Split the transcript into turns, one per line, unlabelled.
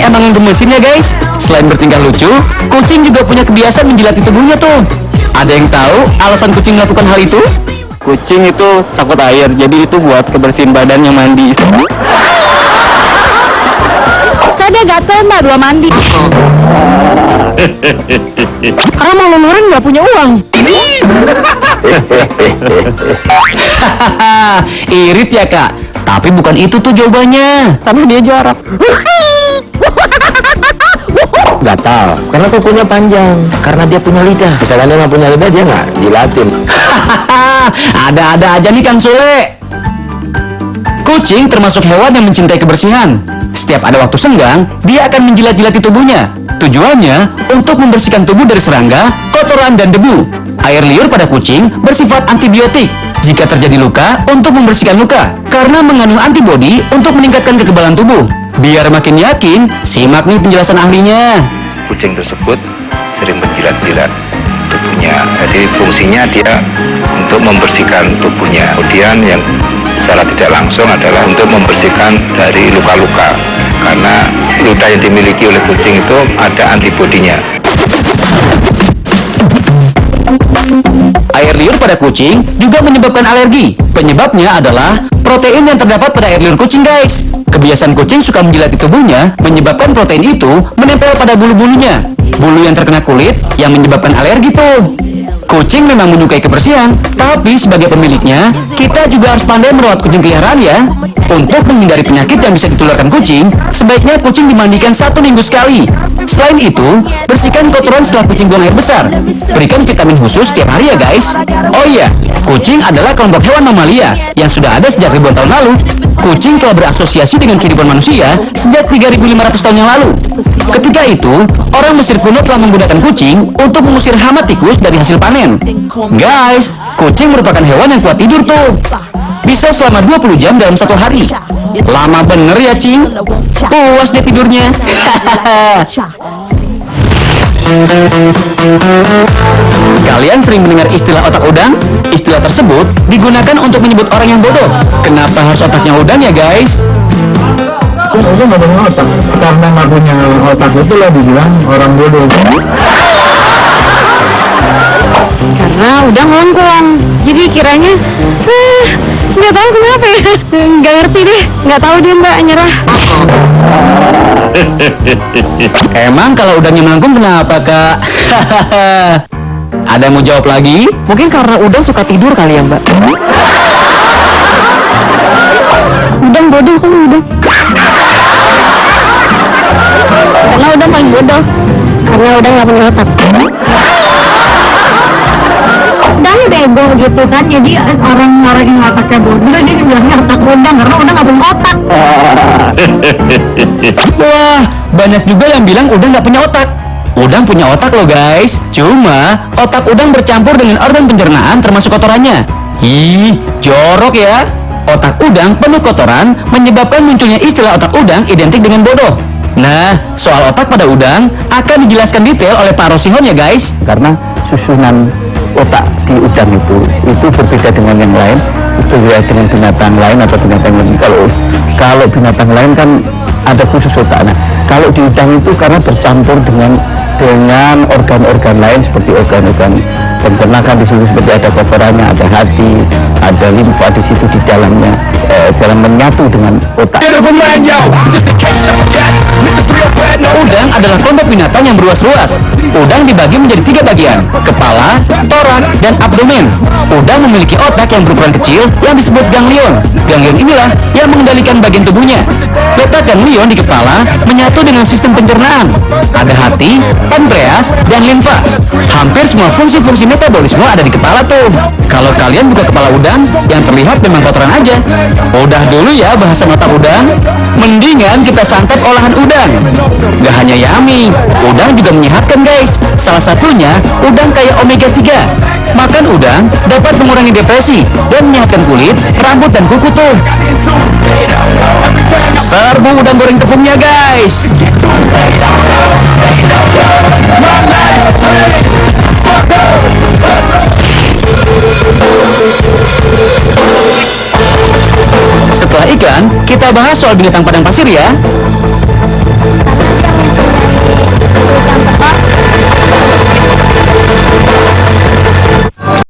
emang yang gemesin ya guys. Selain bertingkah lucu, kucing juga punya kebiasaan menjilati tubuhnya tuh. Ada yang tahu alasan kucing melakukan hal itu?
Kucing itu takut air, jadi itu buat kebersihan badannya mandi.
Saya gatel mbak, dua mandi. Karena mau luluran nggak punya uang.
Irit ya kak, tapi bukan itu tuh jawabannya.
Karena dia jorok.
Gatal, karena kukunya panjang. Karena dia punya lidah. Misalkan dia nggak punya lidah, dia nggak jilatin.
Ada-ada aja nih Kang Sule. Kucing termasuk hewan yang mencintai kebersihan. Setiap ada waktu senggang, dia akan menjilat-jilati tubuhnya. Tujuannya untuk membersihkan tubuh dari serangga, kotoran, dan debu. Air liur pada kucing bersifat antibiotik. Jika terjadi luka, untuk membersihkan luka. Karena mengandung antibodi untuk meningkatkan kekebalan tubuh. Biar makin yakin, simak nih penjelasan ahlinya.
Kucing tersebut sering menjilat-jilat tubuhnya. Jadi fungsinya dia untuk membersihkan tubuhnya. Kemudian yang secara tidak langsung adalah untuk membersihkan dari luka-luka. Karena luka yang dimiliki oleh kucing itu ada antibodinya.
Air liur pada kucing juga menyebabkan alergi. Penyebabnya adalah protein yang terdapat pada air liur kucing guys. Kebiasaan kucing suka menjilati tubuhnya menyebabkan protein itu menempel pada bulu-bulunya. Bulu yang terkena kulit yang menyebabkan alergi tuh. Kucing memang menyukai kebersihan, tapi sebagai pemiliknya, kita juga harus pandai merawat kucing peliharaan ya. Untuk menghindari penyakit yang bisa ditularkan kucing, sebaiknya kucing dimandikan 1 minggu sekali. Selain itu, bersihkan kotoran setelah kucing buang air besar. Berikan vitamin khusus setiap hari ya guys. Oh iya, kucing adalah kelompok hewan mamalia yang sudah ada sejak ribuan tahun lalu. Kucing telah berasosiasi dengan kehidupan manusia sejak 3.500 tahun yang lalu. Ketika itu, orang Mesir kuno telah menggunakan kucing untuk mengusir hama tikus dari hasil panen. Guys, kucing merupakan hewan yang kuat tidur tuh. Bisa selama 20 jam dalam 1 hari. Lama bener ya, Cing. Puas deh tidurnya. Kalian sering mendengar istilah otak udang? Istilah tersebut digunakan untuk menyebut orang yang bodoh. Kenapa harus otaknya udang ya guys?
Itu nggak punya otak. Karena nggak punya otak itulah dibilang orang bodoh.
Karena udah melengkung. Jadi kiranya, nggak tahu kenapa ya. Nggak ngerti deh. Nggak tahu dia mbak, nyerah.
Emang kalau udangnya melengkung kenapa kak? Ada yang mau jawab lagi?
Mungkin karena udang suka tidur kali ya mbak. Udang bodoh kan udang. Karena udang paling bodoh. Karena udang nggak punya otak. Udang bego gitu kan. Jadi orang-orang yang otaknya bodoh dia bilangnya otak udang karena udang nggak punya otak.
Wah, banyak juga yang bilang udang nggak punya otak. Udang punya otak loh guys. Cuma otak udang bercampur dengan organ pencernaan termasuk kotorannya. Ih, jorok ya. Otak udang penuh kotoran menyebabkan munculnya istilah otak udang identik dengan bodoh. Nah, soal otak pada udang akan dijelaskan detail oleh Pak Rosihon ya guys.
Karena susunan otak di udang itu berbeda dengan yang lain. Itu ya dengan binatang lain atau binatang lain. Kalau binatang lain kan ada khusus otak. Nah, kalau di udang itu karena bercampur dengan organ-organ lain seperti organ-organ pencernaan di situ, seperti ada kotorannya, ada hati, ada limfa di situ di dalamnya, jalan menyatu dengan otak.
Udang adalah kelompok binatang yang beruas-ruas. Udang dibagi menjadi 3 bagian: kepala, torak, dan abdomen. Udang memiliki otak yang berukuran kecil yang disebut ganglion. Ganglion inilah yang mengendalikan bagian tubuhnya. Letak ganglion di kepala menyatu dengan sistem pencernaan. Ada hati, pankreas, dan limfa. Hampir semua fungsi-fungsi metabolisme ada di kepala tuh. Kalau kalian buka kepala udang, yang terlihat memang kotoran aja. Udah dulu ya bahasan otak udang. Mendingan kita santap olahan udang. Gak hanya yummy, udang juga menyehatkan guys. Salah satunya udang kaya omega 3. Makan udang dapat mengurangi depresi dan menyehatkan kulit, rambut, dan kuku tuh. Serbu udang goreng tepungnya guys. Setelah iklan, kita bahas soal binatang padang pasir ya.